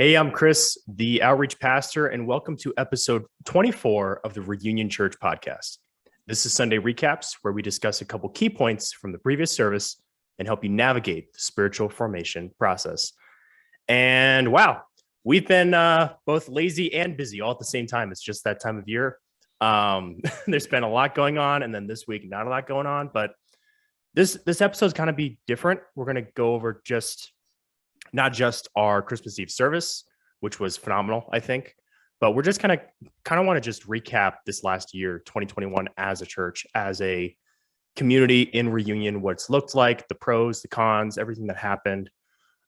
Hey, I'm Chris, the outreach pastor, and welcome to episode 24 of the Reunion Church podcast. This is Sunday Recaps, where we discuss a couple key points from the previous service and help you navigate the spiritual formation process. And wow, we've been both lazy and busy all at the same time. It's just that time of year. There's been a lot going on, and then this week, not a lot going on, but this episode is kind of be different. We're going to go over not just our Christmas Eve service, which was phenomenal, I think, but we're just kind of want to just recap this last year, 2021, as a church, as a community in Reunion, what it's looked like, the pros, the cons, everything that happened,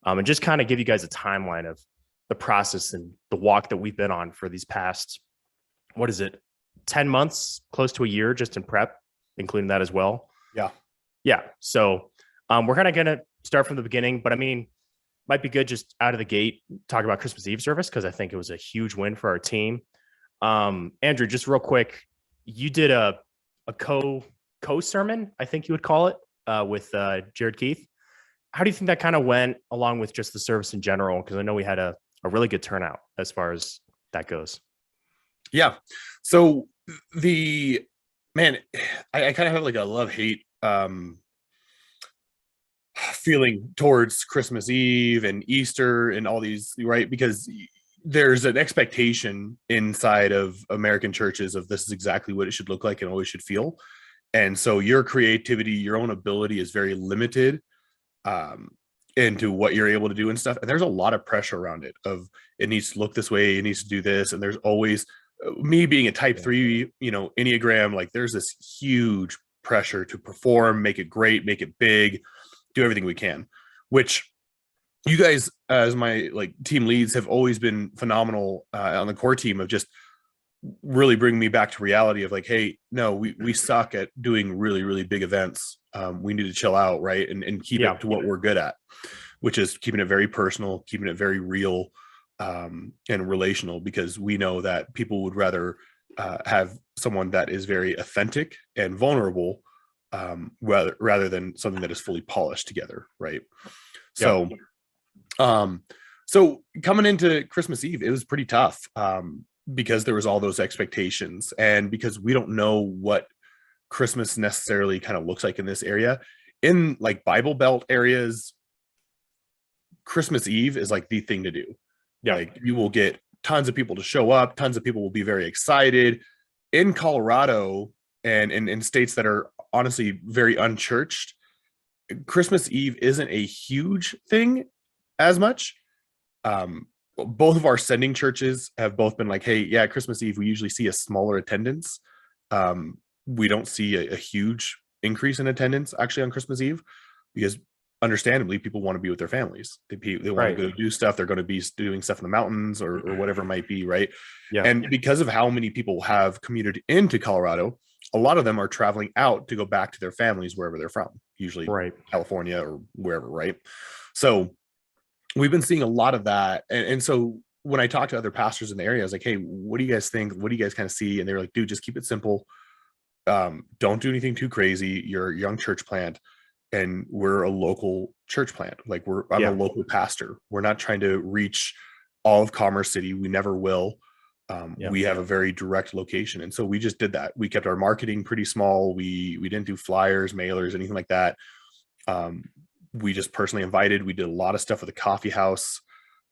and just kind of give you guys a timeline of the process and the walk that we've been on for these past, 10 months, close to a year, just in prep, including that as well. Yeah. So we're kind of going to start from the beginning, but I mean, might be good just out of the gate, talk about Christmas Eve service, because I think it was a huge win for our team. Andrew, just real quick, you did a co-sermon, I think you would call it, with Jared Keith. How do you think that kind of went along with just the service in general? Because I know we had a really good turnout as far as that goes. Yeah. So I kind of have like a love-hate feeling towards Christmas Eve and Easter and all these, right? Because there's an expectation inside of American churches of this is exactly what it should look like and always should feel. And so your creativity, your own ability is very limited into what you're able to do and stuff. And there's a lot of pressure around it of it needs to look this way, it needs to do this. And there's always me being a type 3, Enneagram, like there's this huge pressure to perform, make it great, make it big, do everything we can, which you guys as my team leads have always been phenomenal on the core team of just really bringing me back to reality of like, hey, no, we suck at doing really, really big events. We need to chill out, right? And keep it to what we're good at, which is keeping it very personal, keeping it very real and relational, because we know that people would rather have someone that is very authentic and vulnerable rather than something that is fully polished together, right? So coming into Christmas Eve, it was pretty tough because there was all those expectations, and because we don't know what Christmas necessarily kind of looks like in this area. In like Bible Belt areas, Christmas Eve is like the thing to do. Like you will get tons of people to show up, tons of people will be very excited. In Colorado and in states that are honestly very unchurched, Christmas Eve isn't a huge thing as much. Both of our sending churches have both been like, hey, yeah, Christmas Eve, we usually see a smaller attendance. We don't see a huge increase in attendance actually on Christmas Eve, because understandably people want to be with their families. They want to go do stuff. They're going to be doing stuff in the mountains or whatever it might be, right? And because of how many people have commuted into Colorado, a lot of them are traveling out to go back to their families wherever they're from, usually California or wherever, right? So we've been seeing a lot of that. And so when I talk to other pastors in the area, I was like, hey, what do you guys think? What do you guys kind of see? And they were like, dude, just keep it simple. Don't do anything too crazy. You're a young church plant, and we're a local church plant. Like I'm a local pastor. We're not trying to reach all of Commerce City. We never will. We have a very direct location. And so we just did that. We kept our marketing pretty small. We didn't do flyers, mailers, anything like that. We just personally invited. We did a lot of stuff with the coffee house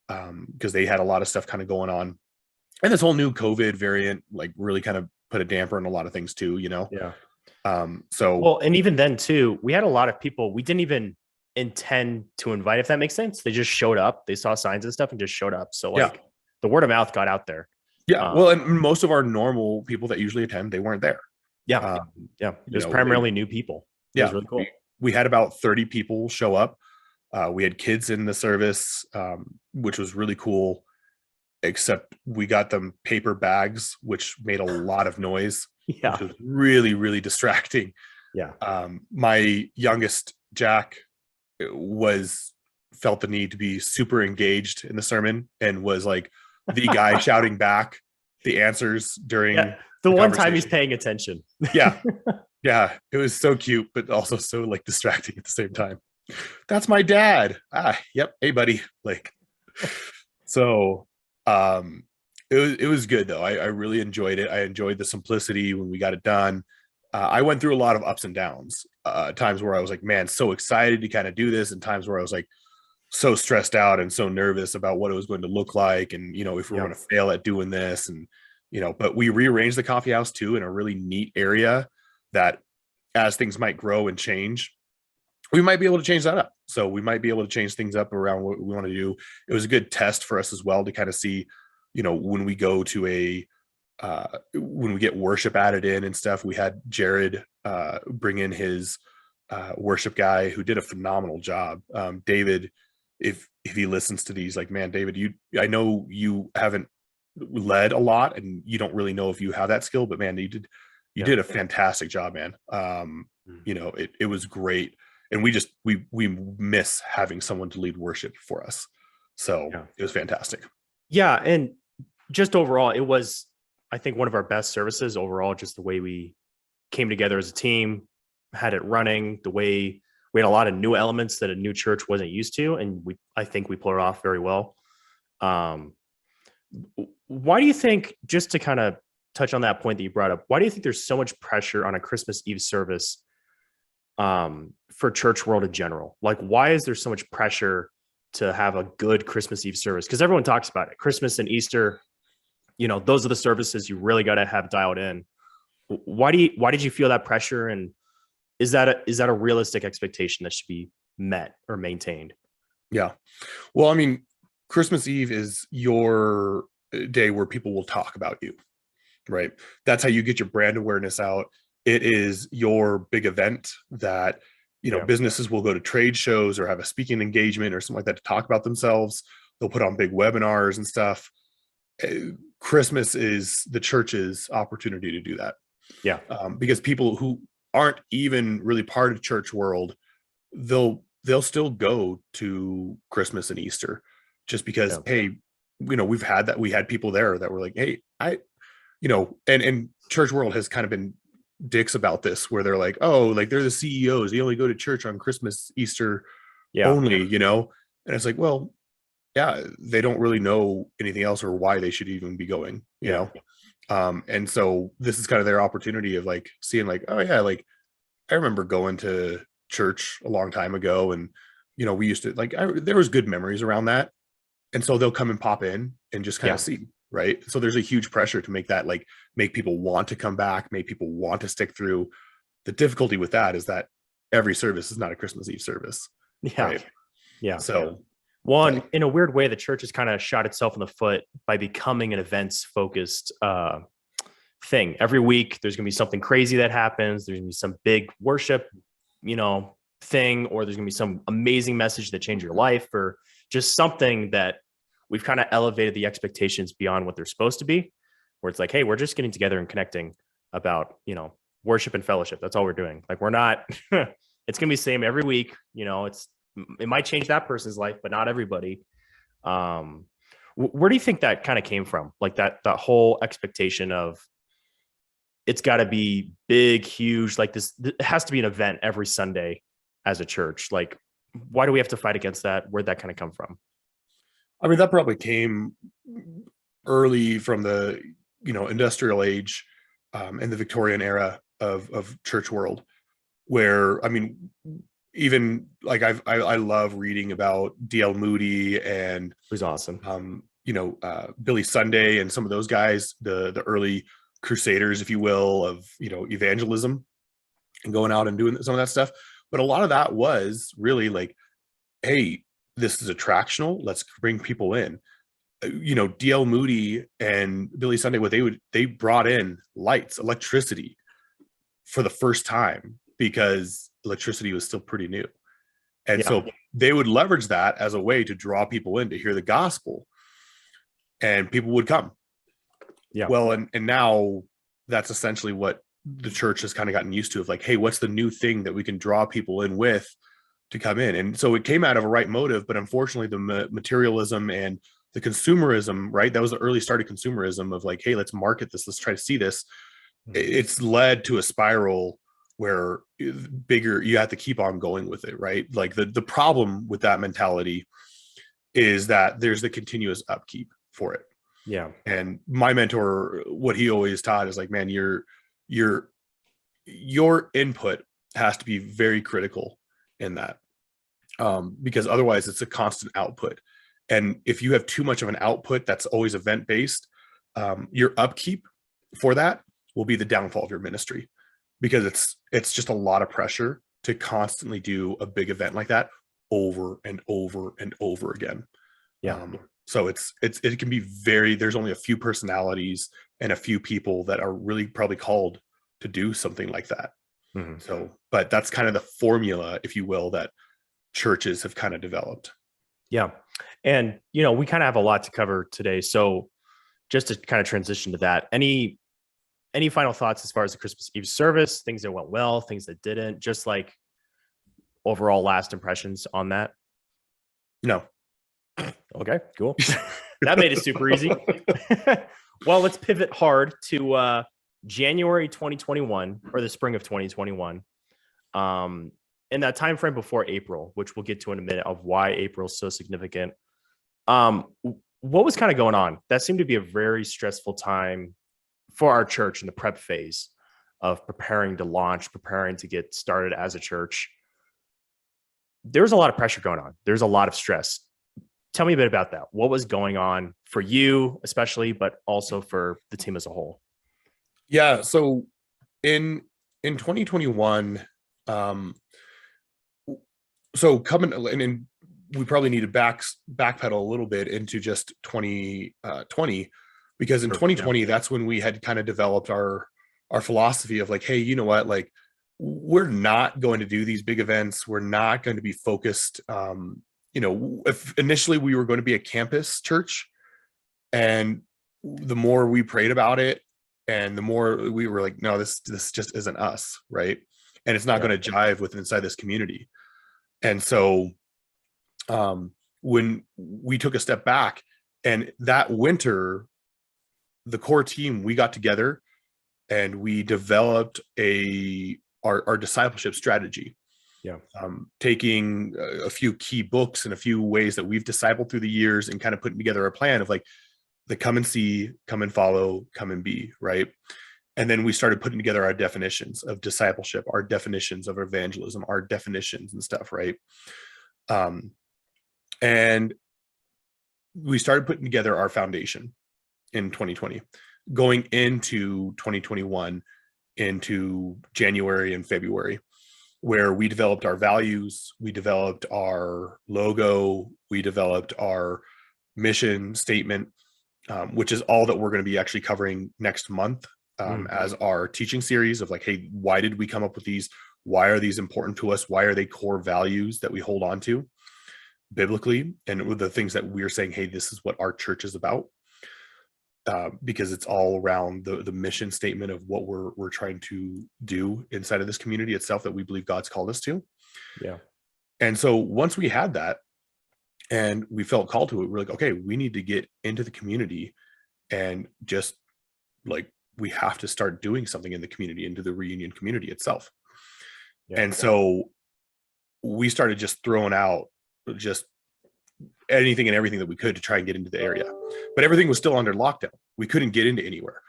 because they had a lot of stuff kind of going on. And this whole new COVID variant, like really kind of put a damper on a lot of things too, and even then too, we had a lot of people we didn't even intend to invite, if that makes sense. They just showed up. They saw signs and stuff and just showed up. So the word of mouth got out there. And most of our normal people that usually attend, they weren't there. It was primarily new people. It was really cool. We had about 30 people show up. We had kids in the service, which was really cool, except we got them paper bags, which made a lot of noise. Which was really, really distracting. My youngest, Jack, felt the need to be super engaged in the sermon and was like the guy shouting back the answers during the one time he's paying attention. It was so cute, but also so like distracting at the same time. That's my dad. Yep. Hey buddy. So um it was good though. I really enjoyed it. I enjoyed the simplicity when we got it done. I went through a lot of ups and downs, times where I was like, man, so excited to kind of do this, and times where I was like so stressed out and so nervous about what it was going to look like, and if we were Yeah. going to fail at doing this. And but we rearranged the coffee house too in a really neat area that, as things might grow and change, we might be able to change that up. So we might be able to change things up around what we want to do. It was a good test for us as well to kind of see, when we go to when we get worship added in and stuff. We had Jared bring in his worship guy who did a phenomenal job. David, if he listens to these, like, man, David, I know you haven't led a lot and you don't really know if you have that skill, but man, you did a fantastic job, man. It was great. And we miss having someone to lead worship for us. So it was fantastic. Yeah. And just overall, it was, I think, one of our best services overall, just the way we came together as a team, had it running, the way we had a lot of new elements that a new church wasn't used to. And I think we pulled it off very well. Why do you think, just to kind of touch on that point that you brought up, why do you think there's so much pressure on a Christmas Eve service for church world in general? Like, why is there so much pressure to have a good Christmas Eve service? Because everyone talks about it. Christmas and Easter, those are the services you really got to have dialed in. Why did you feel that pressure? And is that a realistic expectation that should be met or maintained? Yeah. Well, I mean, Christmas Eve is your day where people will talk about you, right? That's how you get your brand awareness out. It is your big event that, businesses will go to trade shows or have a speaking engagement or something like that to talk about themselves. They'll put on big webinars and stuff. Christmas is the church's opportunity to do that. Yeah. Because people who aren't even really part of church world, they'll still go to Christmas and Easter just because, hey, we had people there that were like, hey, and church world has kind of been dicks about this, where they're like, oh, like, they're the CEOs, they only go to church on Christmas, Easter only, and it's like, well, yeah, they don't really know anything else or why they should even be going, and so this is kind of their opportunity of like seeing like, oh yeah, like, I remember going to church a long time ago, and we used to like, there was good memories around that, and so they'll come and pop in and just kind of see, right? So there's a huge pressure to make people want to come back, make people want to stick through. The difficulty with that is that every service is not a Christmas Eve service. Right? So one, in a weird way, the church has kind of shot itself in the foot by becoming an events focused thing. Every week there's gonna be something crazy that happens. There's gonna be some big worship thing, or there's gonna be some amazing message that changed your life, or just something that we've kind of elevated the expectations beyond what they're supposed to be, where it's like, hey, we're just getting together and connecting about, worship and fellowship. That's all we're doing. Like, we're not, it's going to be the same every week. It might change that person's life, but not everybody. Where do you think that kind of came from? Like that whole expectation of, it's got to be big, huge, like this, it has to be an event every Sunday as a church. Like, why do we have to fight against that? Where'd that kind of come from? I mean, that probably came early from the industrial age, and the Victorian era of church world, where, I mean, even like I love reading about D.L. Moody and Who's awesome. Billy Sunday and some of those guys, the early crusaders, if you will, of evangelism and going out and doing some of that stuff. But a lot of that was really like, hey, this is attractional, let's bring people in. D.L. Moody and Billy Sunday, they brought in lights, electricity for the first time, because electricity was still pretty new. And so they would leverage that as a way to draw people in to hear the gospel, and people would come. Well, and now that's essentially what the church has kind of gotten used to, of like, hey, what's the new thing that we can draw people in with to come in? And so it came out of a right motive, but unfortunately the materialism and the consumerism, right? That was the early start of consumerism of like, hey, let's market this, let's try to see this. It's led to a spiral where you have to keep on going with it, right? Like the problem with that mentality is that there's the continuous upkeep for it. Yeah. And my mentor, what he always taught is like, man, your input has to be very critical in that, because otherwise it's a constant output. And if you have too much of an output that's always event based, your upkeep for that will be the downfall of your ministry, because it's just a lot of pressure to constantly do a big event like that over and over and over again. Yeah. So it can be there's only a few personalities and a few people that are really probably called to do something like that. Mhm. So, but that's kind of the formula, if you will, that churches have kind of developed. Yeah. And, we kind of have a lot to cover today. So just to kind of transition to that, any final thoughts as far as the Christmas Eve service, things that went well, things that didn't, just like overall last impressions on that? No. Okay, cool. That made it super easy. Well, let's pivot hard to January 2021 or the spring of 2021. In that time frame before April, which we'll get to in a minute, of why April is so significant. What was kind of going on? That seemed to be a very stressful time for our church in the prep phase of preparing to launch, preparing to get started as a church. There's a lot of pressure going on. There's a lot of stress. Tell me a bit about that. What was going on for you, especially, but also for the team as a whole? Yeah. So in 2021, so coming and we probably need to backpedal a little bit into just 2020, because in 2020, that's when we had kind of developed our philosophy of like, hey, you know what, like we're not going to do these big events. We're not going to be focused. If initially we were going to be a campus church, and the more we prayed about it, and the more we were like, no, this just isn't us, right? And it's not going to jive with inside this community. And so when we took a step back, and that winter, the core team, we got together and we developed our discipleship strategy. Yeah. Taking a few key books and a few ways that we've discipled through the years, and kind of putting together a plan of like the come and see, come and follow, come and be, right? And then we started putting together our definitions of discipleship, our definitions of evangelism, our definitions and stuff, right? And we started putting together our foundation in 2020, going into 2021, into January and February, where we developed our values, we developed our logo, we developed our mission statement, which is all that we're going to be actually covering next month as our teaching series of like, hey, why did we come up with these? Why are these important to us? Why are they core values that we hold on to biblically? And with the things that we're saying, hey, this is what our church is about. Because it's all around the mission statement of what we're trying to do inside of this community itself that we believe God's called us to. Yeah. And so once we had that and we felt called to it, we're like, okay, we need to get into the community and just like, we have to start doing something in the community, into the reunion community itself. Yeah. And so we started just throwing out just anything and everything that we could to try and get into the area, but everything was still under lockdown. We couldn't get into anywhere.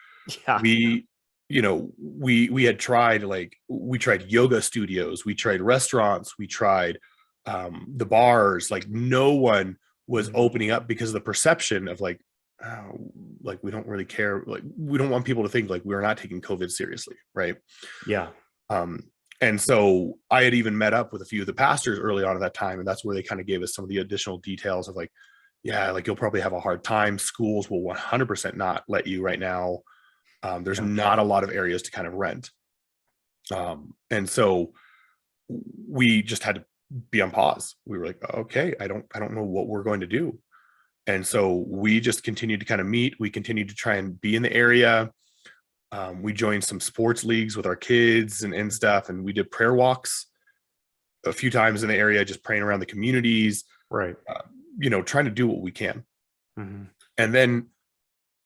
Yeah. We had tried, we tried yoga studios, we tried restaurants, we tried the bars. Like no one was opening up because of the perception of like, oh, like we don't really care. Like we don't want people to think like we're not taking COVID seriously, right? Yeah. And so I had even met up with a few of the pastors early on at that time. And that's where they kind of gave us some of the additional details of like, yeah, like you'll probably have a hard time. Schools will 100% not let you right now. There's not a lot of areas to kind of rent. And so we just had to be on pause. We were like, okay, I don't know what we're going to do. And so we just continued to kind of meet. We continued to try and be in the area. We joined some sports leagues with our kids and stuff. And we did prayer walks a few times in the area, just praying around the communities, right? Trying to do what we can. Mm-hmm. And then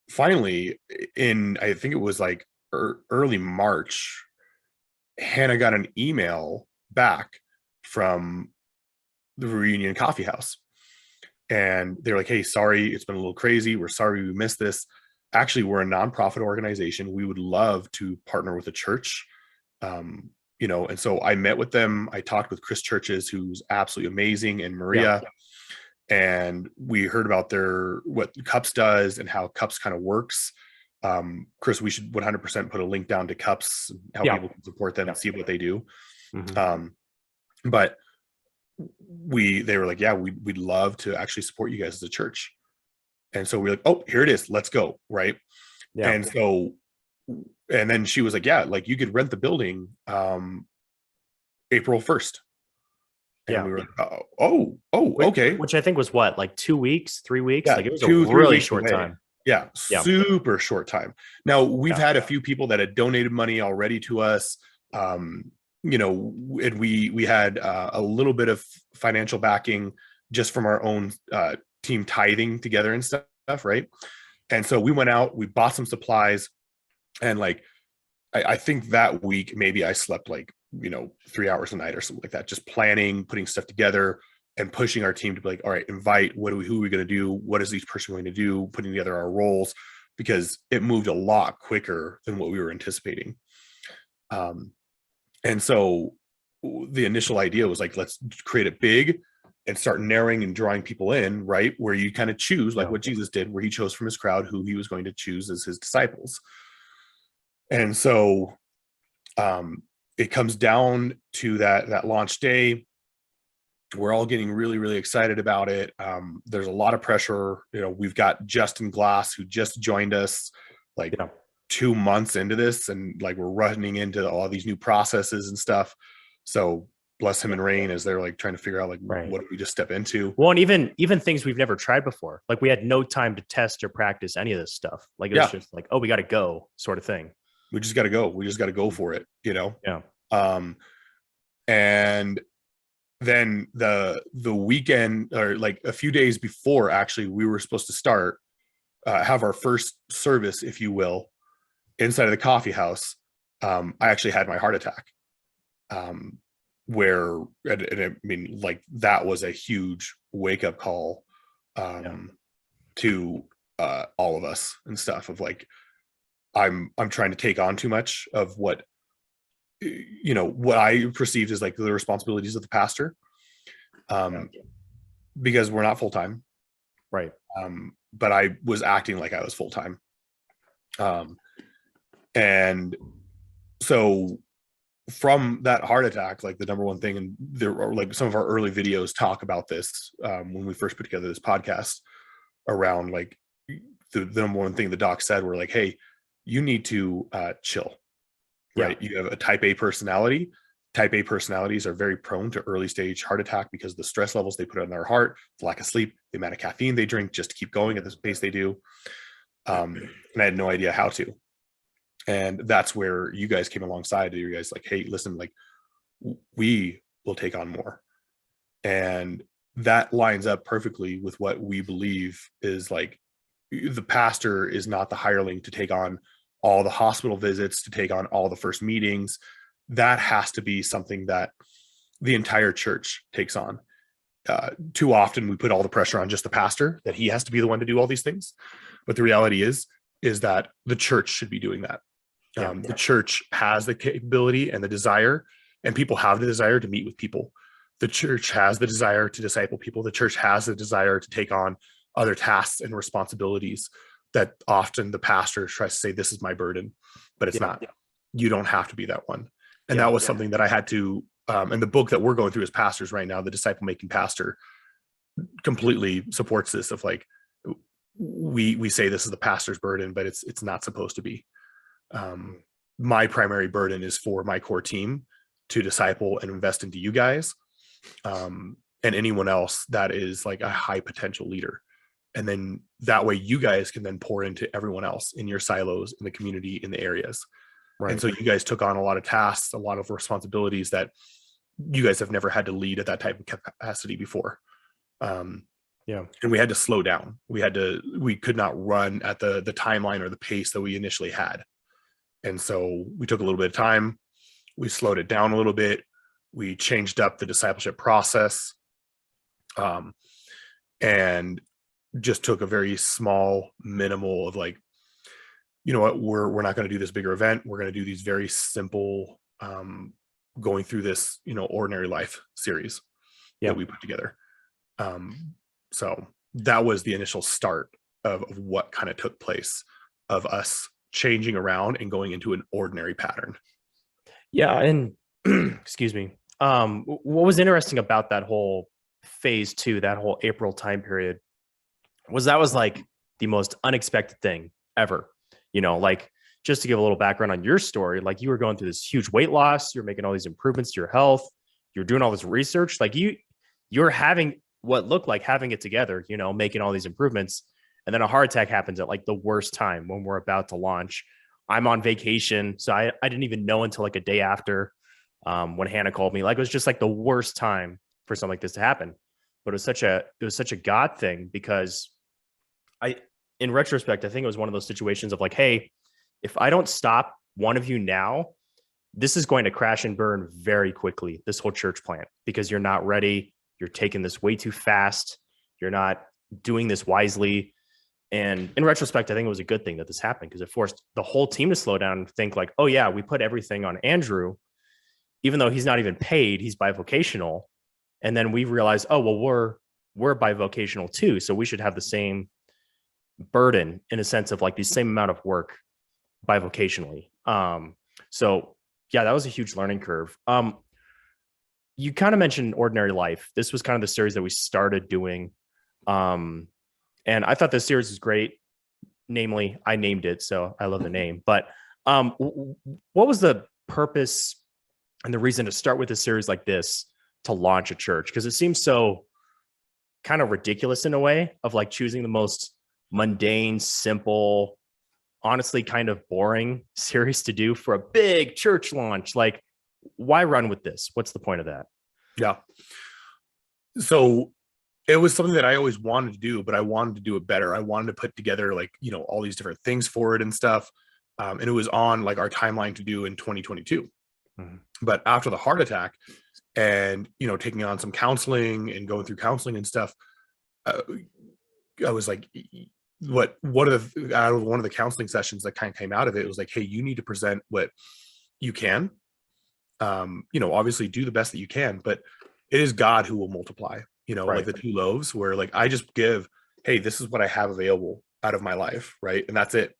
finally I think it was like early March, Hannah got an email back from the Reunion Coffee House. And they're like, hey, sorry, it's been a little crazy. We're sorry we missed this. Actually, we're a nonprofit organization. We would love to partner with a church. And so I met with them. I talked with Chris Churches, who's absolutely amazing, and Maria. And we heard about what Cups does and how Cups kind of works. Chris, we should 100% put a link down to Cups, how people can support them and see what they do. But they were like, yeah, we'd love to actually support you guys as a church. And so we're like, oh, here it is, let's go. Right. And so, and then she was like, yeah, like you could rent the building April 1st. And we were like, okay. Which I think was what, like 2 weeks, 3 weeks? Yeah, like it was a really short time. Yeah, super short time. Now we've had a few people that had donated money already to us. And we had a little bit of financial backing just from our own team tithing together and stuff, right? And so we went out, we bought some supplies, and like I think that week maybe I slept like 3 hours a night or something like that, just planning, putting stuff together, and pushing our team to be like, all right, invite, who are we going to do? What is each person going to do? Putting together our roles, because it moved a lot quicker than what we were anticipating. And so the initial idea was like, let's create it big and start narrowing and drawing people in, right? Where you kind of choose, like what Jesus did, where he chose from his crowd who he was going to choose as his disciples. And so it comes down to that launch day. We're all getting really, really excited about it. There's a lot of pressure. We've got Justin Glass, who just joined us 2 months into this, and like we're running into all these new processes and stuff. So bless him and Rain as they're like trying to figure out what did we just step into. Well, and even things we've never tried before. Like we had no time to test or practice any of this stuff. Like it was just like, oh, we got to go sort of thing. We just got to go. We just got to go for it, Yeah. And then the weekend, or like a few days before, actually, we were supposed to start, have our first service, if you will, inside of the coffee house. I actually had my heart attack, where, and I mean, like that was a huge wake up call to all of us and stuff, of like, I'm trying to take on too much of what I perceived as like the responsibilities of the pastor, because we're not full-time. Right. But I was acting like I was full-time. And so from that heart attack, like the number one thing, and there are like some of our early videos talk about this, when we first put together this podcast, around like the number one thing the doc said, were like, hey, you need to chill, right? You have a type A personality. Type A personalities are very prone to early stage heart attack because of the stress levels they put on their heart, the lack of sleep, the amount of caffeine they drink just to keep going at the pace they do. And I had no idea how to. And that's where you guys came alongside. You guys like, hey, listen, like we will take on more. And that lines up perfectly with what we believe is like, the pastor is not the hireling to take on all the hospital visits, to take on all the first meetings. That has to be something that the entire church takes on. Too often we put all the pressure on just the pastor, that he has to be the one to do all these things. But the reality is that the church should be doing that. The church has the capability and the desire, and people have the desire to meet with people. The church has the desire to disciple people. The church has the desire to take on other tasks and responsibilities that often the pastor tries to say, this is my burden, but it's not. You don't have to be that one. And that was something that I had to, and the book that we're going through as pastors right now, The Disciple Making Pastor, completely supports this, of like, we say this is the pastor's burden, but it's not supposed to be. My primary burden is for my core team to disciple and invest into you guys, and anyone else that is like a high potential leader. And then that way you guys can then pour into everyone else in your silos, in the community, in the areas. Right. And so you guys took on a lot of tasks, a lot of responsibilities that you guys have never had to lead at that type of capacity before. And we had to slow down. We could not run at the timeline or the pace that we initially had. And so we took a little bit of time. We slowed it down a little bit. We changed up the discipleship process. and just took a very small minimal of like, you know what, we're not going to do this bigger event. We're going to do these very simple, going through this, ordinary life series Yeah. that we put together. So that was the initial start of what kind of took place of us changing around and going into an ordinary pattern. Yeah. And excuse me. What was interesting about that whole phase two, that whole April time period, was like the most unexpected thing ever. Like, just to give a little background on your story, like, you were going through this huge weight loss, you're making all these improvements to your health, you're doing all this research, like you're having what looked like having it together, making all these improvements. And then a heart attack happens at like the worst time when we're about to launch. I'm on vacation. So I didn't even know until like a day after, when Hannah called me. Like, it was just like the worst time for something like this to happen. But it was such a God thing, because in retrospect, I think it was one of those situations of like, hey, if I don't stop one of you now, this is going to crash and burn very quickly, this whole church plant, because you're not ready. You're taking this way too fast. You're not doing this wisely. And in retrospect, I think it was a good thing that this happened, because it forced the whole team to slow down and think like, oh yeah, we put everything on Andrew, even though he's not even paid, he's bivocational. And then we realized, oh, well, we're bivocational too. So we should have the same burden, in a sense of like the same amount of work bivocationally. So yeah, that was a huge learning curve. You kind of mentioned Ordinary Life. This was kind of the series that we started doing. And I thought this series was great. Namely, I named it, so I love the name. But what was the purpose and the reason to start with a series like this to launch a church? Because it seems so kind of ridiculous in a way, of like choosing the most mundane, simple, honestly kind of boring series to do for a big church launch. Like, why run with this? What's the point of that? Yeah. So it was something that I always wanted to do, but I wanted to do it better. I wanted to put together like, all these different things for it and stuff. And it was on like our timeline to do in 2022. Mm-hmm. But after the heart attack and, taking on some counseling and going through counseling and stuff, I was like, out of one of the counseling sessions that kind of came out of it, was like, hey, you need to present what you can, obviously do the best that you can, but it is God who will multiply, right. Like the 2 loaves, where like, I just give, hey, this is what I have available out of my life. Right. And that's it.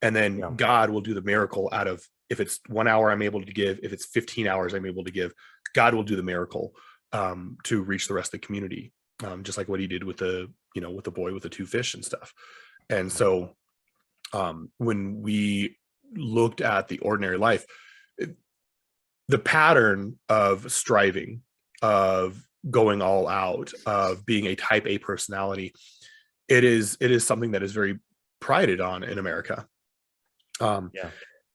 And then God will do the miracle out of, if it's 1 hour I'm able to give, if it's 15 hours I'm able to give, God will do the miracle to reach the rest of the community. Just like what he did with the boy with the 2 fish and stuff. And so when we looked at the Ordinary Life, the pattern of striving, of going all out, of being a type A personality, it is something that is very prided on in America.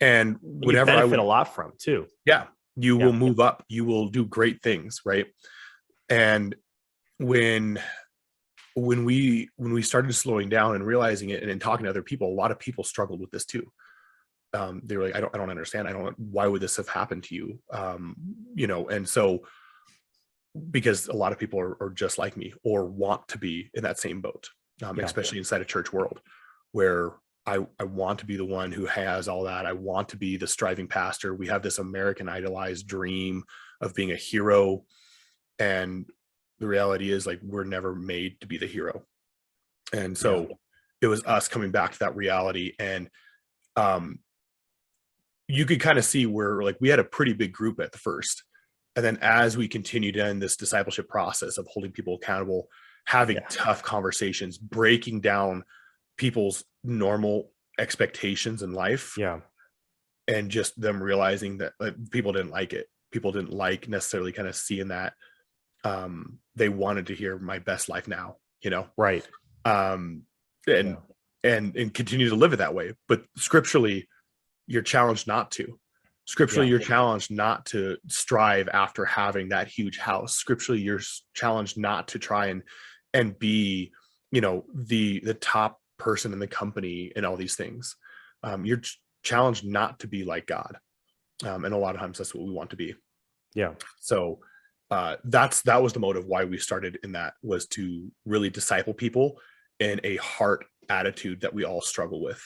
And whatever you benefit a lot from too. Yeah. You will move up, you will do great things. Right. And when we started slowing down and realizing it, and in talking to other people, a lot of people struggled with this too. They were like, I don't understand. Why would this have happened to you? And so, because a lot of people are just like me, or want to be in that same boat, especially inside a church world, where I want to be the one who has all that. I want to be the striving pastor. We have this American idolized dream of being a hero. And the reality is, like, we're never made to be the hero. And so it was us coming back to that reality. And you could kind of see where, like, we had a pretty big group at the first. And then as we continued in this discipleship process of holding people accountable, having tough conversations, breaking down people's normal expectations in life. And just them realizing that people didn't like it. People didn't like necessarily kind of seeing that. They wanted to hear my best life now, Right. And continue to live it that way. But scripturally, you're challenged not to. Scripturally, you're challenged not to strive after having that huge house. Scripturally, you're challenged not to try and be, the top person in the company and all these things. You're challenged not to be like God. And a lot of times that's what we want to be. So that was the motive why we started in that, was to really disciple people in a heart attitude that we all struggle with.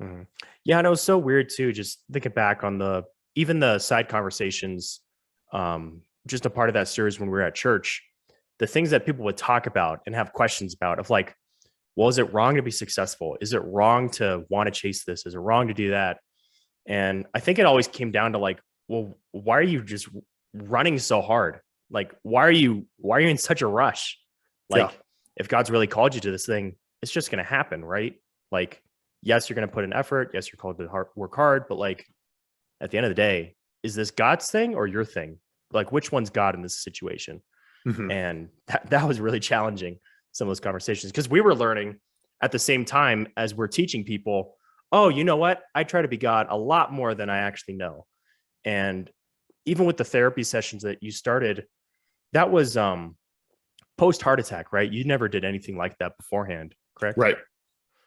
Mhm. Yeah, and it was so weird too, just thinking back on even the side conversations, just a part of that series when we were at church, the things that people would talk about and have questions about of like, well, is it wrong to be successful? Is it wrong to want to chase this? Is it wrong to do that? And I think it always came down to like, well, why are you just running so hard? Like, why are you in such a rush? Yeah. Like, if God's really called you to this thing, it's just going to happen, right? Like, yes, you're going to put in effort. Yes, you're called to work hard, but like at the end of the day, is this God's thing or your thing? Like, which one's God in this situation? Mhm. And that was really challenging, some of those conversations, because we were learning at the same time as we're teaching people, oh, you know what? I try to be God a lot more than I actually know. And even with the therapy sessions that you started, that was post heart attack, right? You never did anything like that beforehand, correct? Right.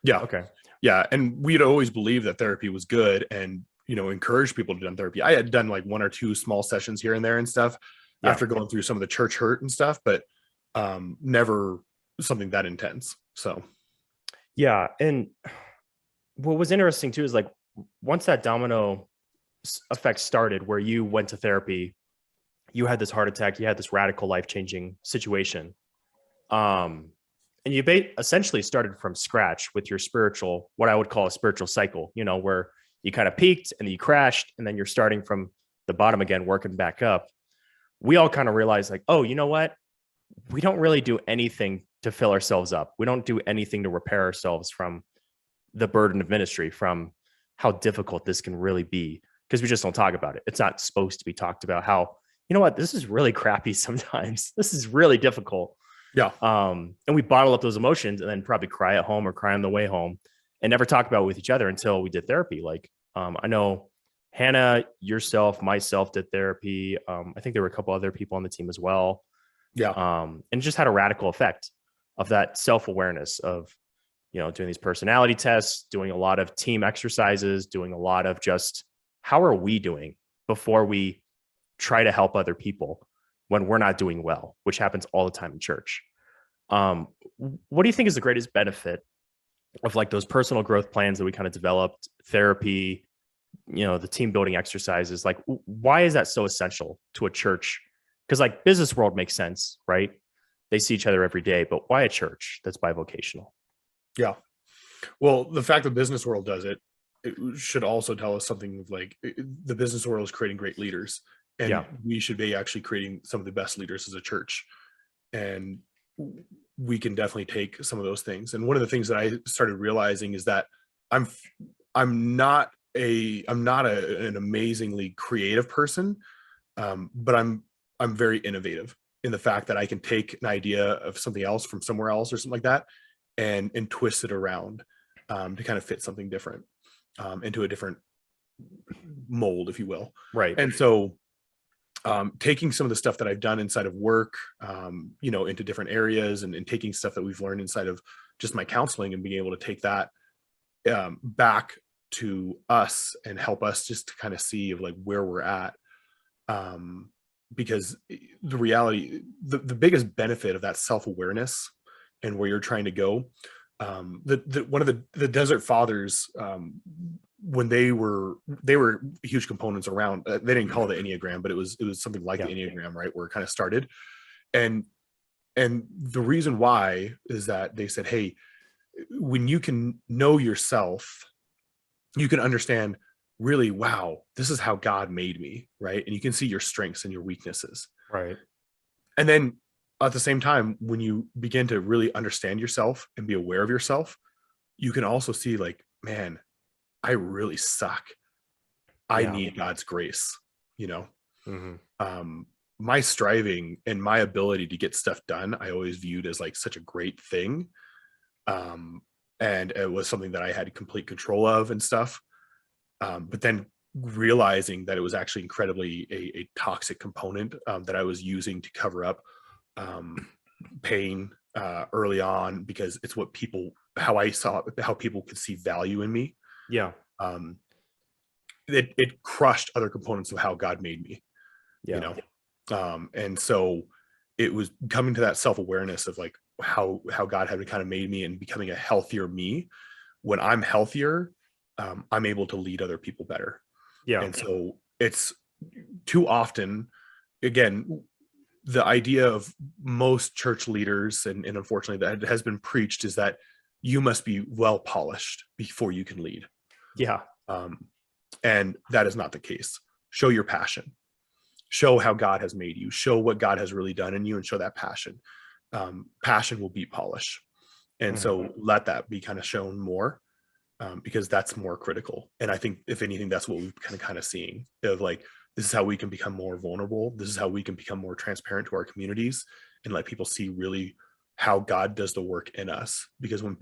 Yeah. Okay. Yeah. And we'd always believed that therapy was good, and, encourage people to do therapy. I had done like one or two small sessions here and there and stuff Yeah. after going through some of the church hurt and stuff, but never something that intense. So, Yeah. And what was interesting too is like once that domino effect started, where you went to therapy, you had this heart attack, you had this radical life changing situation. And you essentially started from scratch with your spiritual, what I would call a spiritual cycle, where you kind of peaked and then you crashed and then you're starting from the bottom again, working back up. We all kind of realized like, oh, you know what? We don't really do anything to fill ourselves up. We don't do anything to repair ourselves from the burden of ministry, from how difficult this can really be, because we just don't talk about it. It's not supposed to be talked about how, you know what, this is really crappy sometimes. This is really difficult. yeah. And we bottle up those emotions and then probably cry at home or cry on the way home and never talk about it with each other until we did therapy. Like, I know Hannah, yourself, myself did therapy. I think there were a couple other people on the team as well. Yeah. And it just had a radical effect of that self-awareness of, doing these personality tests, doing a lot of team exercises, doing a lot of just how are we doing before we try to help other people when we're not doing well, which happens all the time in church. What do you think is the greatest benefit of like those personal growth plans that we kind of developed, therapy, the team building exercises? Like, why is that so essential to a church? Because like business world makes sense, right? They see each other every day, but why a church that's bivocational? Yeah. Well, the fact that business world does it, it should also tell us something of like the business world is creating great leaders, and Yeah. we should be actually creating some of the best leaders as a church. And we can definitely take some of those things. And one of the things that I started realizing is that I'm not an amazingly creative person, but I'm very innovative in the fact that I can take an idea of something else from somewhere else or something like that, and twist it around to kind of fit something different, into a different mold, if you will. Right. And so taking some of the stuff that I've done inside of work, into different areas, and taking stuff that we've learned inside of just my counseling, and being able to take that back to us and help us just to kind of see of like where we're at. Because the reality, the biggest benefit of that self-awareness and where you're trying to go, one of the Desert Fathers, when they were huge components around, they didn't call it the Enneagram, but it was something like the Enneagram, right, where it kind of started. And the reason why is that they said, hey, when you can know yourself, you can understand really, wow, this is how God made me, right? And you can see your strengths and your weaknesses. Right. And then at the same time, when you begin to really understand yourself and be aware of yourself, you can also see like, man, I really suck. I need God's grace, my striving and my ability to get stuff done, I always viewed as like such a great thing. And it was something that I had complete control of and stuff. But then realizing that it was actually incredibly a toxic component that I was using to cover up pain early on, because it's what how people could see value in me. Yeah. It crushed other components of how God made me. Yeah. And so it was coming to that self-awareness of like how God had kind of made me and becoming a healthier me. When I'm healthier, I'm able to lead other people better. Yeah. And so it's too often, again, the idea of most church leaders, and unfortunately that has been preached, is that you must be well polished before you can lead. Yeah. And that is not the case. Show your passion. Show how God has made you. Show what God has really done in you, and show that passion. Passion will beat polish. And so let that be kind of shown more, because that's more critical. And I think, if anything, that's what we've kind of seeing of like, this is how we can become more vulnerable. This is how we can become more transparent to our communities and let people see really how God does the work in us. Because when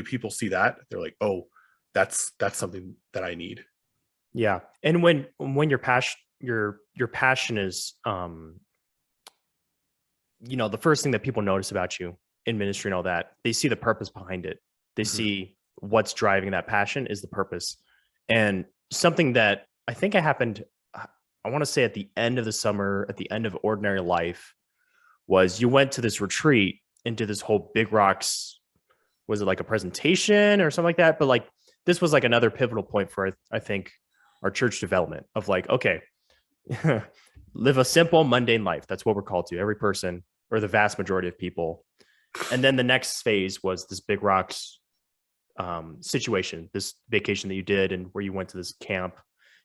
people see that, they're like, oh, that's something that I need. Yeah. And when your passion is, the first thing that people notice about you in ministry and all that, they see the purpose behind it. They see what's driving that passion is the purpose. And something that I think happened, I want to say at the end of the summer, at the end of Ordinary Life, was you went to this retreat into this whole Big Rocks. Was it like a presentation or something like that? But like, this was like another pivotal point for, I think, our church development of like, okay, live a simple, mundane life. That's what we're called to, every person, or the vast majority of people. And then the next phase was this Big Rocks situation, this vacation that you did, and where you went to this camp.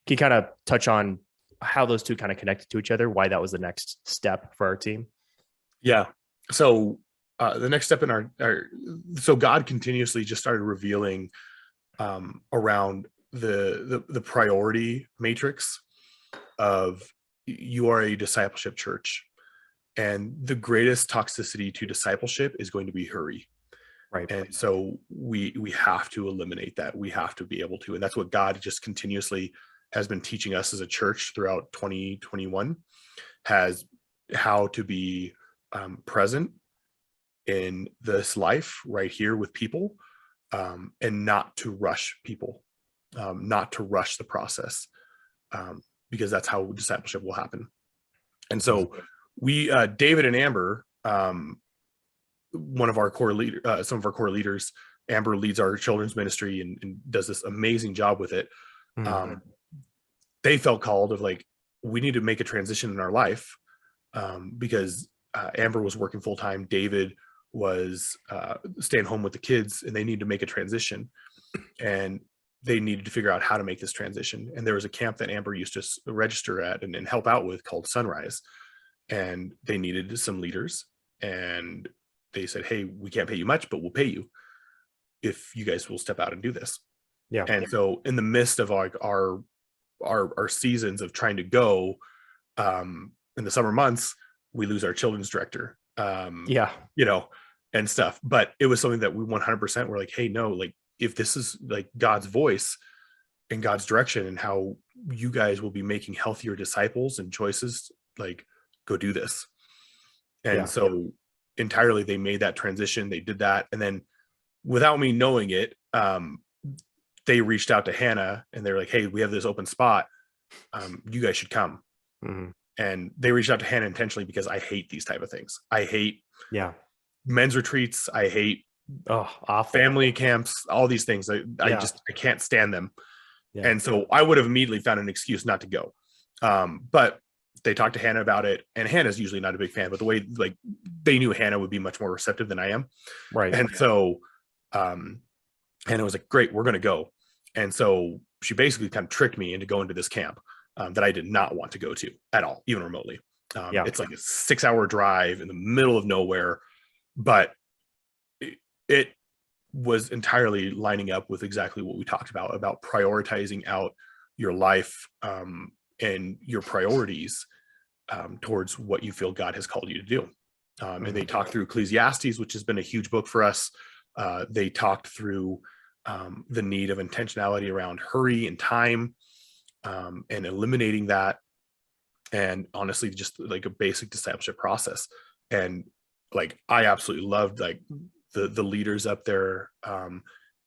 Can you kind of touch on how those two kind of connected to each other, why that was the next step for our team? Yeah. So the next step in our so God continuously just started revealing around the priority matrix of, you are a discipleship church, and the greatest toxicity to discipleship is going to be hurry. Right. And so we have to eliminate that. We have to be able to, and that's what God just continuously has been teaching us as a church throughout 2021, has how to be present in this life right here with people, and not to rush people, not to rush the process, because that's how discipleship will happen. And so we, David and Amber, one of our core some of our core leaders, Amber leads our children's ministry and does this amazing job with it. They felt called of like, we need to make a transition in our life, because Amber was working full time. David was staying home with the kids, and they need to make a transition, and they needed to figure out how to make this transition. And there was a camp that Amber used to register at and help out with called Sunrise. And they needed some leaders, and they said, hey, we can't pay you much, but we'll pay you if you guys will step out and do this. Yeah. And so in the midst of like our seasons of trying to go, in the summer months, we lose our children's director, and stuff. But it was something that we 100% were like, hey, no, like, if this is like God's voice and God's direction and how you guys will be making healthier disciples and choices, like, go do this. And so entirely they made that transition. They did that. And then without me knowing it, they reached out to Hannah, and they're like, hey, we have this open spot. You guys should come. And they reached out to Hannah intentionally, because I hate these type of things. I hate men's retreats. I hate awful family camps, all these things. I can't stand them. And so I would have immediately found an excuse not to go. But they talked to Hannah about it, and Hannah's usually not a big fan, but the way, like, they knew Hannah would be much more receptive than I am. Right. And so Hannah was like, great, we're going to go. And so she basically kind of tricked me into going to this camp that I did not want to go to at all, even remotely. It's like a 6-hour drive in the middle of nowhere, but it was entirely lining up with exactly what we talked about prioritizing out your life, and your priorities towards what you feel God has called you to do. And they talked through Ecclesiastes, which has been a huge book for us. They talked through the need of intentionality around hurry and time, and eliminating that. And honestly, just like a basic discipleship process. And like, I absolutely loved like the leaders up there,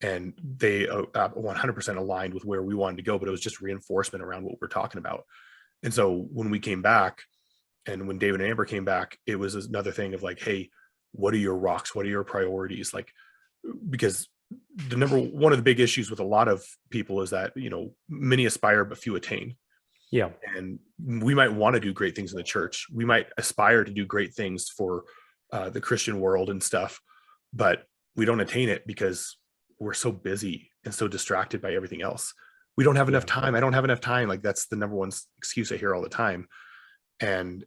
and they 100% aligned with where we wanted to go, but it was just reinforcement around what we're talking about. And so when we came back And when David and Amber came back, it was another thing of like, hey, what are your rocks? What are your priorities? Like, because one of the big issues with a lot of people is that, many aspire, but few attain. Yeah. And we might want to do great things in the church. We might aspire to do great things for the Christian world and stuff, but we don't attain it because we're so busy and so distracted by everything else. We don't have enough time. I don't have enough time. Like, that's the number one excuse I hear all the time. And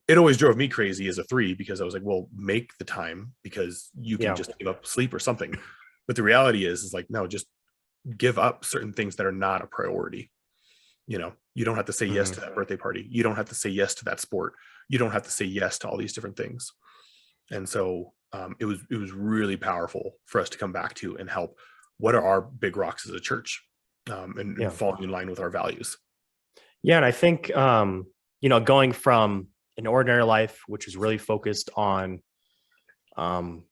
it always drove me crazy as a 3, because I was like, well, make the time, because you can just give up sleep or something. But the reality is like, no, just give up certain things that are not a priority. You don't have to say yes to that birthday party. You don't have to say yes to that sport. You don't have to say yes to all these different things. And so it was really powerful for us to come back to and help. What are our big rocks as a church, and falling in line with our values? Yeah. And I think, going from an ordinary life, which is really focused on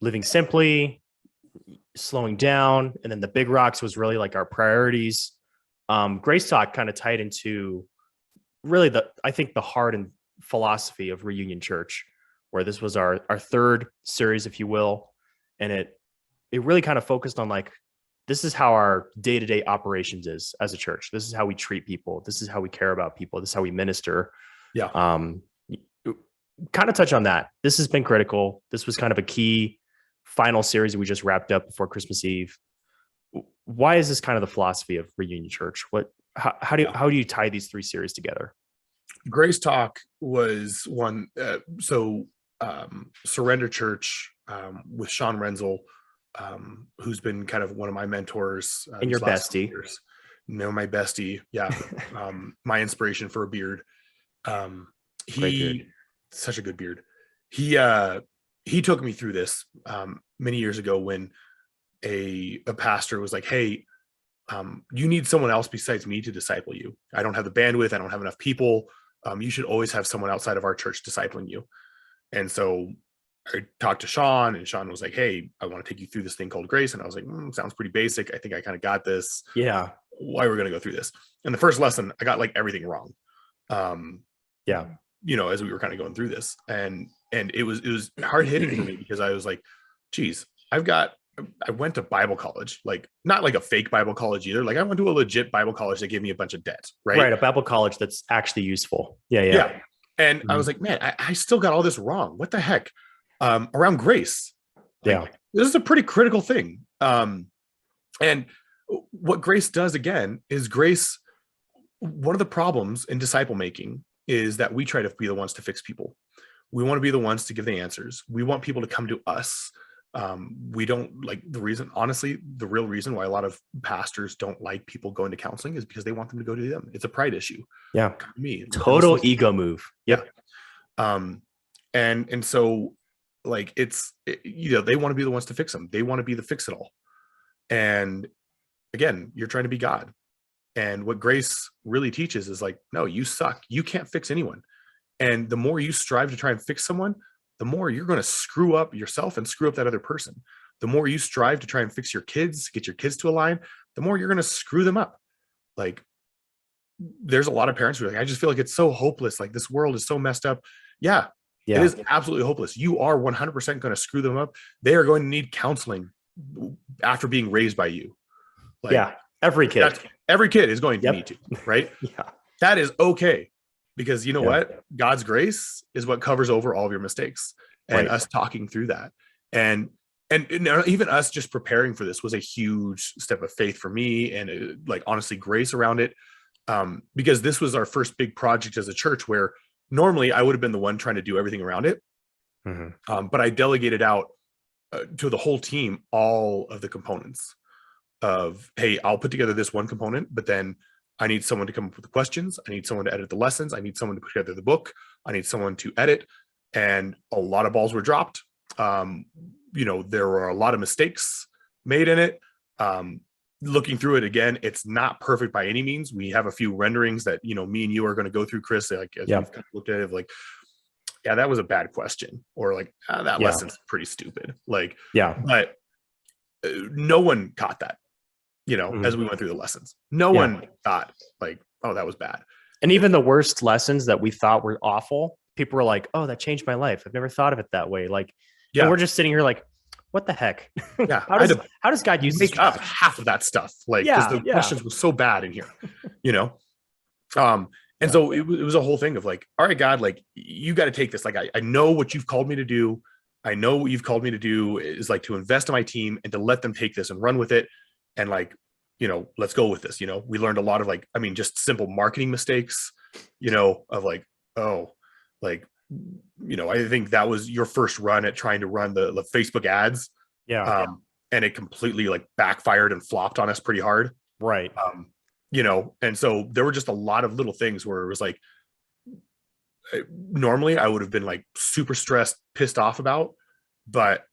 living simply, slowing down, and then the big rocks was really like our priorities. Grace Talk kind of tied into really I think the heart and philosophy of Reunion Church, where this was our 3rd series, if you will. And it really kind of focused on like, this is how our day-to-day operations is as a church. This is how we treat people. This is how we care about people. This is how we minister. Yeah. Kind of touch on that. This has been critical. This was kind of a key final series that we just wrapped up before Christmas Eve. Why is this kind of the philosophy of Reunion Church? How do you tie these 3 series together? Grace Talk was one. Surrender Church with Sean Renzel, who's been kind of one of my mentors. And your bestie. My bestie. Yeah. My inspiration for a beard. Such a good beard. He took me through this many years ago when a pastor was like, hey, you need someone else besides me to disciple you. I don't have the bandwidth. I don't have enough people. You should always have someone outside of our church discipling you. And so I talked to Sean, and Sean was like, hey, I want to take you through this thing called Grace. And I was like, sounds pretty basic. I think I kind of got this. Yeah. Why we're going to go through this. And the first lesson, I got like everything wrong. As we were kind of going through this, and it was hard hitting for me, because I was like, geez, I went to Bible college, like not like a fake Bible college either. Like I went to a legit Bible college that gave me a bunch of debt, right? Right. A Bible college that's actually useful. Yeah. And I was like, man, I still got all this wrong. What the heck? Around grace. Like, this is a pretty critical thing. And what grace does, again, is grace. One of the problems in disciple making is that we try to be the ones to fix people. We want to be the ones to give the answers. We want people to come to us. We don't like the real reason why a lot of pastors don't like people going to counseling is because they want them to go to them. It's a pride issue. Yeah. Me. Total ego move. Yep. And so like they want to be the ones to fix them. They want to be the fix it all. And again, you're trying to be God. And what grace really teaches is like, no, you suck. You can't fix anyone. And the more you strive to try and fix someone, the more you're going to screw up yourself and screw up that other person. The more you strive to try and fix your kids, get your kids to align, the more you're going to screw them up. Like, there's a lot of parents who are like, I just feel like it's so hopeless. Like, this world is so messed up. Yeah, it is absolutely hopeless. You are 100% going to screw them up. They are going to need counseling after being raised by you. Like, every kid is going to need to, right? That is okay. Because you know what? God's grace is what covers over all of your mistakes, and us talking through that. And even us just preparing for this was a huge step of faith for me, and like honestly grace around it. Because this was our first big project as a church, where normally I would have been the one trying to do everything around it. But I delegated out to the whole team all of the components of, hey, I'll put together this one component, but then I need someone to come up with the questions. I need someone to edit the lessons. I need someone to put together the book. I need someone to edit. And a lot of balls were dropped. There were a lot of mistakes made in it. Looking through it again, it's not perfect by any means. We have a few renderings that, me and you are going to go through, Chris, like as we've kind of looked at it, like, yeah, that was a bad question. Or like, that lesson's pretty stupid. Like, but no one caught that. As we went through the lessons, no one thought like, oh, that was bad. And even the worst lessons that we thought were awful, people were like, oh, that changed my life. I've never thought of it that way. Like, and Yeah. we're just sitting here like, what the heck? Yeah. how does God use this? Make up half of that stuff. Like, because the questions were so bad in here, you know? And so it was a whole thing of like, all right, God, like you got to take this. Like, I know what you've called me to do. I know what you've called me to do is like to invest in my team and to let them take this and run with it. And like, let's go with this. We learned a lot of like, I mean, just simple marketing mistakes, of like, oh, like, I think that was your first run at trying to run the Facebook ads. Yeah. And it completely like backfired and flopped on us pretty hard. Right. And so there were just a lot of little things where it was like, normally I would have been like super stressed, pissed off about, but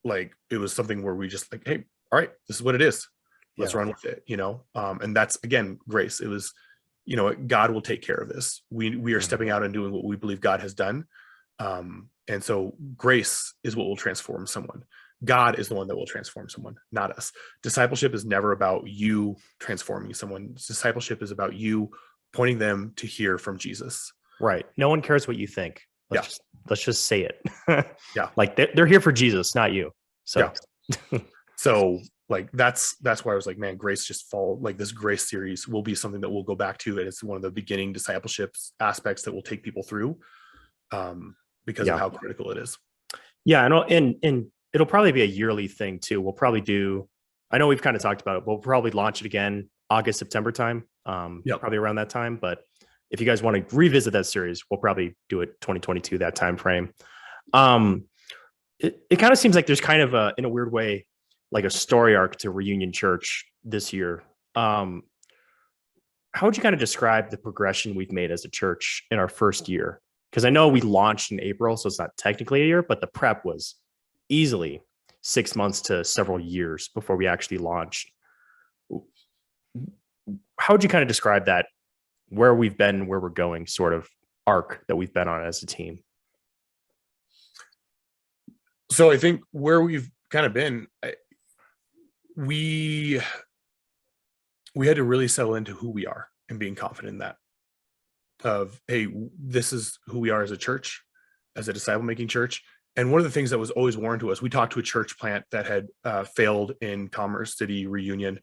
like, it was something where we just like, hey, all right, this is what it is. Let's run with it, and that's, again, grace. It was, God will take care of this. We are stepping out and doing what we believe God has done. And so grace is what will transform someone. God is the one that will transform someone, not us. Discipleship is never about you transforming someone. Discipleship is about you pointing them to hear from Jesus. Right. No one cares what you think. Let's just say it. Yeah. Like they're here for Jesus, not you. So, so like, that's why I was like, man, grace just fall, like this grace series will be something that we'll go back to. And it's one of the beginning discipleship aspects that will take people through, because of how critical it is. Yeah. And it'll probably be a yearly thing too. We'll probably do, I know we've kind of talked about it, but we'll probably launch it again, August, September time, probably around that time. But if you guys want to revisit that series, we'll probably do it 2022, that time frame. It kind of seems like there's kind of in a weird way, like a story arc to Reunion Church this year. How would you kind of describe the progression we've made as a church in our first year? Because I know we launched in April, so it's not technically a year, but the prep was easily 6 months to several years before we actually launched. How would you kind of describe that, where we've been, where we're going sort of arc that we've been on as a team? So I think where we've kind of been, we had to really settle into who we are and being confident in that, of, hey, this is who we are as a church, as a disciple making church. And one of the things that was always warned to us, we talked to a church plant that had failed in Commerce City Reunion.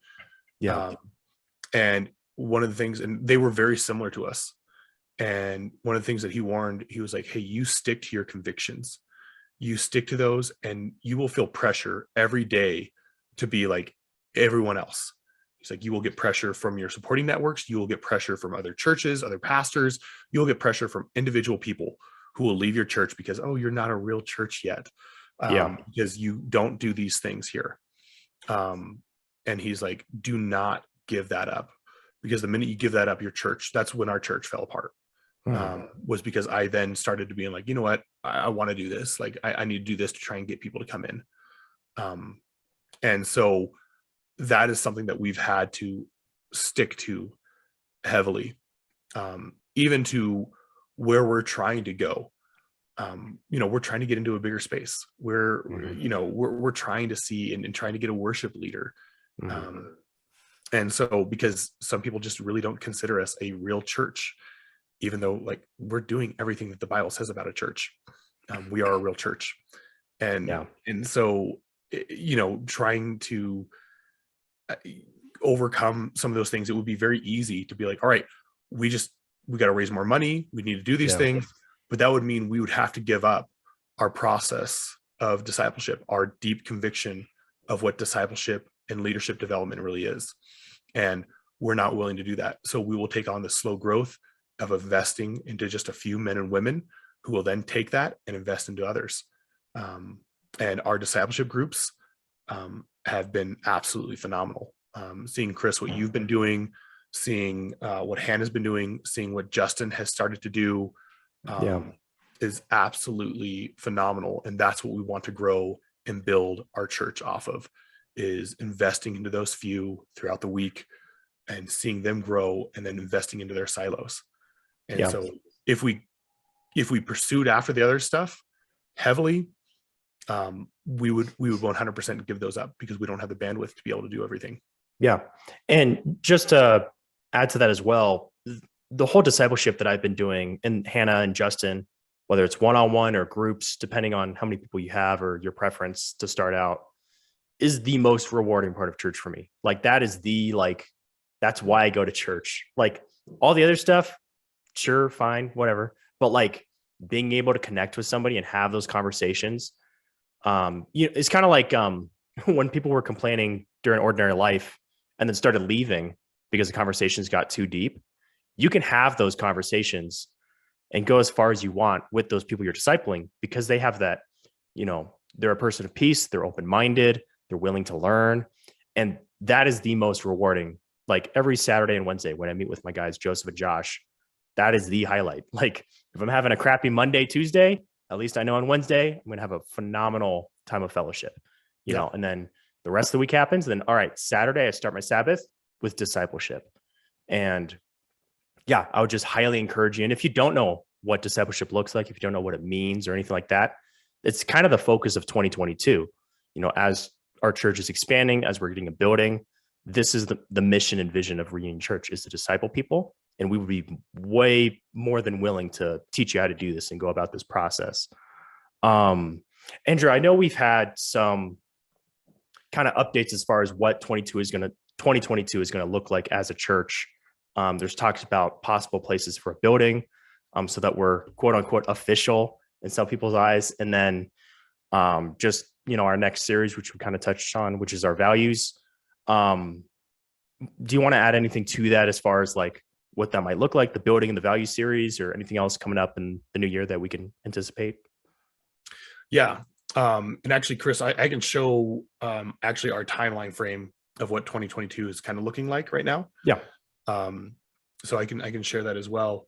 And one of the things, and they were very similar to us. And one of the things that he warned, he was like, hey, you stick to your convictions. You stick to those, and you will feel pressure every day to be like everyone else. He's like, you will get pressure from your supporting networks. You will get pressure from other churches, other pastors. You'll get pressure from individual people who will leave your church because, oh, you're not a real church yet. Because you don't do these things here. And he's like, do not give that up, because the minute you give that up, your church, that's when our church fell apart. Was because I then started to be like, you know what, I want to do this. Like, I need to do this to try and get people to come in. And so that is something that we've had to stick to heavily, even to where we're trying to go. We're trying to get into a bigger space where, we're trying to see and trying to get a worship leader. And so, because some people just really don't consider us a real church, even though like we're doing everything that the Bible says about a church. We are a real church. And so, trying to overcome some of those things, it would be very easy to be like, all right, we got to raise more money. We need to do these things. But that would mean we would have to give up our process of discipleship, our deep conviction of what discipleship and leadership development really is. And we're not willing to do that. So we will take on the slow growth of investing into just a few men and women who will then take that and invest into others. And our discipleship groups have been absolutely phenomenal. Seeing, Chris, what you've been doing, seeing what Hannah's been doing, seeing what Justin has started to do, is absolutely phenomenal. And that's what we want to grow and build our church off of, is investing into those few throughout the week and seeing them grow and then investing into their silos. And so if we pursued after the other stuff heavily, we would 100% give those up, because we don't have the bandwidth to be able to do everything. Yeah. And just to add to that as well, the whole discipleship that I've been doing, and Hannah and Justin, whether it's one-on-one or groups, depending on how many people you have or your preference to start out, is the most rewarding part of church for me. Like that is that's why I go to church. Like all the other stuff, sure, fine, whatever. But like being able to connect with somebody and have those conversations, it's kind of like when people were complaining during ordinary life and then started leaving because the conversations got too deep. You can have those conversations and go as far as you want with those people you're discipling because they have that, they're a person of peace, they're open-minded, they're willing to learn. And that is the most rewarding. Like every Saturday and Wednesday when I meet with my guys, Joseph and Josh, that is the highlight. Like if I'm having a crappy Monday, Tuesday, at least I know on Wednesday, I'm going to have a phenomenal time of fellowship, and then the rest of the week happens. Then, all right, Saturday, I start my Sabbath with discipleship. And yeah, I would just highly encourage you. And if you don't know what discipleship looks like, if you don't know what it means or anything like that, it's kind of the focus of 2022. As our church is expanding, as we're getting a building, this is the mission and vision of Reunion Church is to disciple people. And we would be way more than willing to teach you how to do this and go about this process. Andrew, I know we've had some kind of updates as far as what 2022 is going to look like as a church. There's talks about possible places for a building, so that we're quote unquote official in some people's eyes. And then just, our next series, which we kind of touched on, which is our values. Do you want to add anything to that as far as like what that might look like, the building and the value series, or anything else coming up in the new year that we can anticipate? Yeah. And actually, Chris, I can show actually our timeline frame of what 2022 is kind of looking like right now. Yeah. So I can share that as well.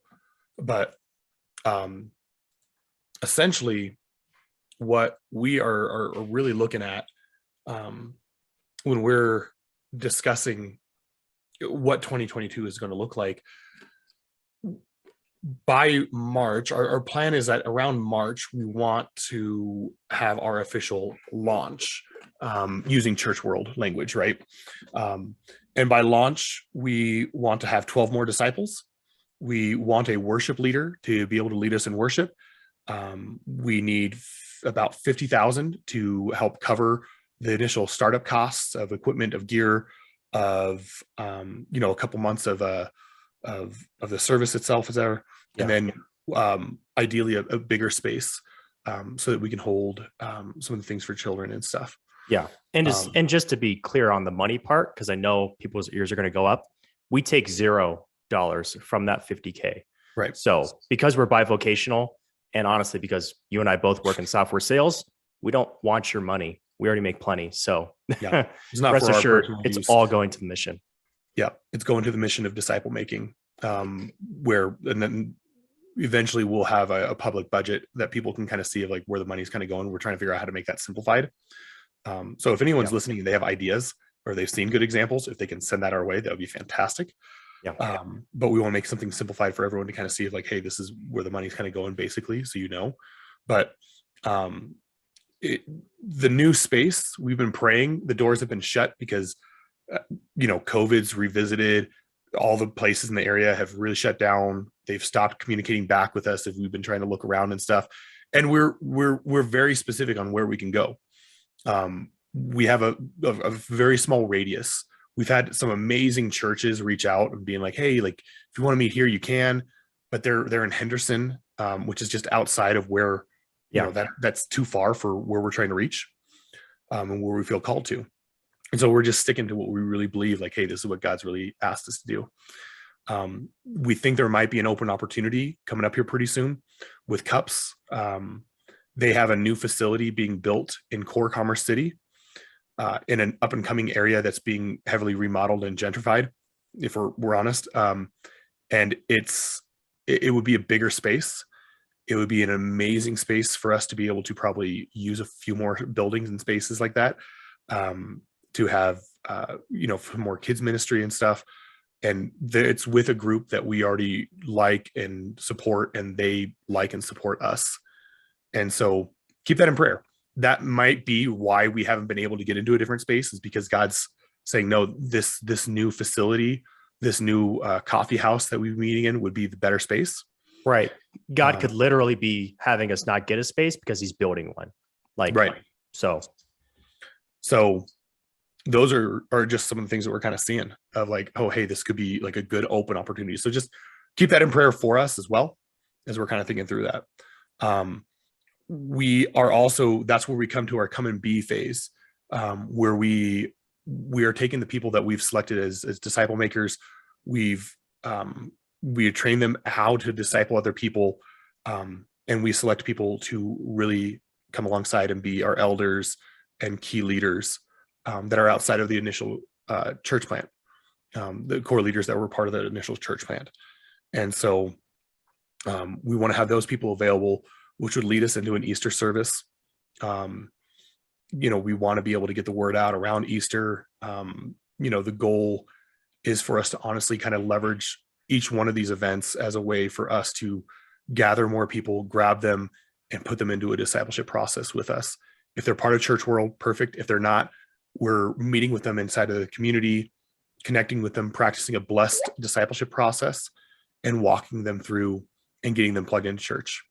But essentially, what we are really looking at when we're discussing what 2022 is going to look like, by March, our plan is that around March, we want to have our official launch using church world language, right? And by launch, we want to have 12 more disciples. We want a worship leader to be able to lead us in worship. We need about 50,000 to help cover the initial startup costs of equipment, of gear, of a couple months of the service itself is there, and then ideally a bigger space so that we can hold some of the things for children and stuff. Yeah, and just to be clear on the money part, because I know people's ears are going to go up, we take $0 from that 50K. Right. So because we're bivocational, and honestly, because you and I both work in software sales, we don't want your money. We already make plenty. So yeah, it's not rest for assured, our it's use. all going to the mission. Yeah, it's going to the mission of disciple making, and then eventually we'll have a public budget that people can kind of see of like where the money's kind of going. We're trying to figure out how to make that simplified. So if anyone's listening and they have ideas or they've seen good examples, if they can send that our way, that would be fantastic. Yeah. But we want to make something simplified for everyone to kind of see like, hey, this is where the money's kind of going basically. So, but the new space, we've been praying, the doors have been shut because, COVID's revisited. All the places in the area have really shut down. They've stopped communicating back with us if we've been trying to look around and stuff. And we're very specific on where we can go. We have a very small radius. We've had some amazing churches reach out and being like, hey, like if you want to meet here, you can, but they're in Henderson, which is just outside of where, that's too far for where we're trying to reach, and where we feel called to. And so we're just sticking to what we really believe, like, hey, this is what God's really asked us to do. We think there might be an open opportunity coming up here pretty soon with Cups. They have a new facility being built in Core Commerce City, in an up and coming area that's being heavily remodeled and gentrified, if we're honest. And it would be a bigger space. It would be an amazing space for us to be able to probably use a few more buildings and spaces like that, to have, for more kids ministry and stuff. And it's with a group that we already like and support, and they like and support us. And so keep that in prayer. That might be why we haven't been able to get into a different space, is because God's saying, no, this new facility, this new coffee house that we're meeting in would be the better space. Right. God could literally be having us not get a space because he's building one. Like, right. So those are just some of the things that we're kind of seeing of like, oh, hey, this could be like a good open opportunity. So just keep that in prayer for us as well, as we're kind of thinking through that. We are also, that's where we come to our come and be phase, where we are taking the people that we've selected as disciple makers. We train them how to disciple other people. And we select people to really come alongside and be our elders and key leaders that are outside of the initial church plant, the core leaders that were part of the initial church plant. And so we want to have those people available, which would lead us into an Easter service. We want to be able to get the word out around Easter. The goal is for us to honestly kind of leverage each one of these events as a way for us to gather more people, grab them, and put them into a discipleship process with us. If they're part of church world, perfect. If they're not, we're meeting with them inside of the community, connecting with them, practicing a blessed discipleship process, and walking them through and getting them plugged into church.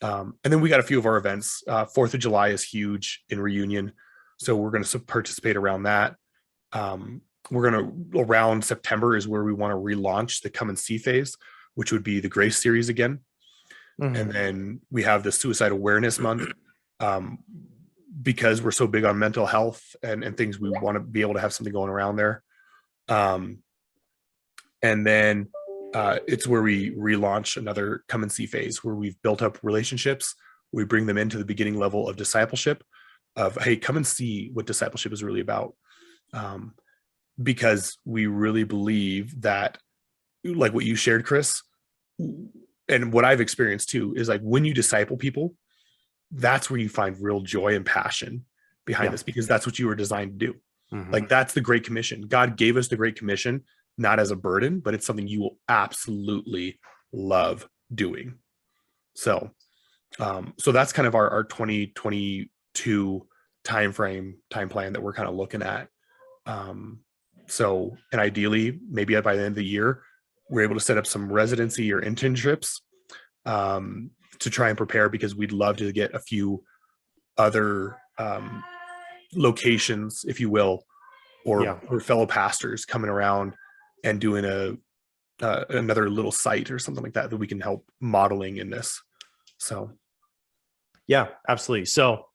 And then we got a few of our events. 4th of July is huge in Reunion, so we're going to participate around that. We're going to, around September is where we want to relaunch the Come and See phase, which would be the Grace series again. Mm-hmm. And then we have the Suicide Awareness Month. Because we're so big on mental health and things, we want to be able to have something going around there. And then it's where we relaunch another Come and See phase, where we've built up relationships. We bring them into the beginning level of discipleship of, hey, come and see what discipleship is really about. Because we really believe that, like what you shared, Chris, and what I've experienced too, is like when you disciple people, that's where you find real joy and passion behind this, because that's what you were designed to do. Mm-hmm. Like that's the Great Commission. God gave us the Great Commission, not as a burden, but it's something you will absolutely love doing. So that's kind of our 2022 time plan that we're kind of looking at. And ideally, maybe by the end of the year, we're able to set up some residency or internships, to try and prepare, because we'd love to get a few other locations, if you will, or fellow pastors coming around and doing another little site or something like that we can help modeling in this. So yeah, absolutely. So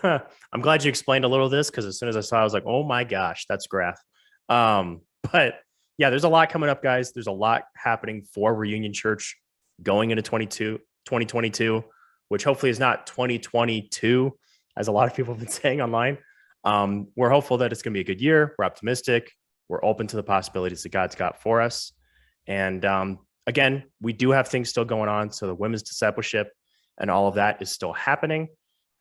I'm glad you explained a little of this, because as soon as I saw it, I was like, oh my gosh, that's graph. But yeah, there's a lot coming up, guys. There's a lot happening for Reunion Church going into 2022, which hopefully is not 2022, as a lot of people have been saying online. We're hopeful that it's going to be a good year. We're optimistic. We're open to the possibilities that God's got for us. And again, we do have things still going on. So the women's discipleship and all of that is still happening.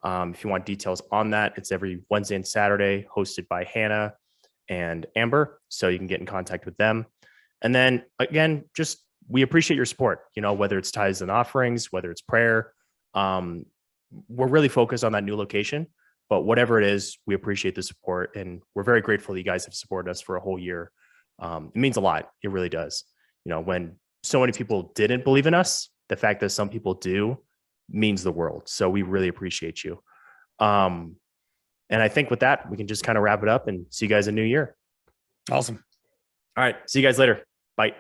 If you want details on that, it's every Wednesday and Saturday, hosted by Hannah and Amber. So you can get in contact with them. And then again, we appreciate your support, whether it's tithes and offerings, whether it's prayer. We're really focused on that new location, but whatever it is, we appreciate the support, and we're very grateful that you guys have supported us for a whole year. It means a lot. It really does. When so many people didn't believe in us, the fact that some people do means the world. So we really appreciate you. And I think with that, we can just kind of wrap it up and see you guys in the new year. Awesome. All right. See you guys later. Bye.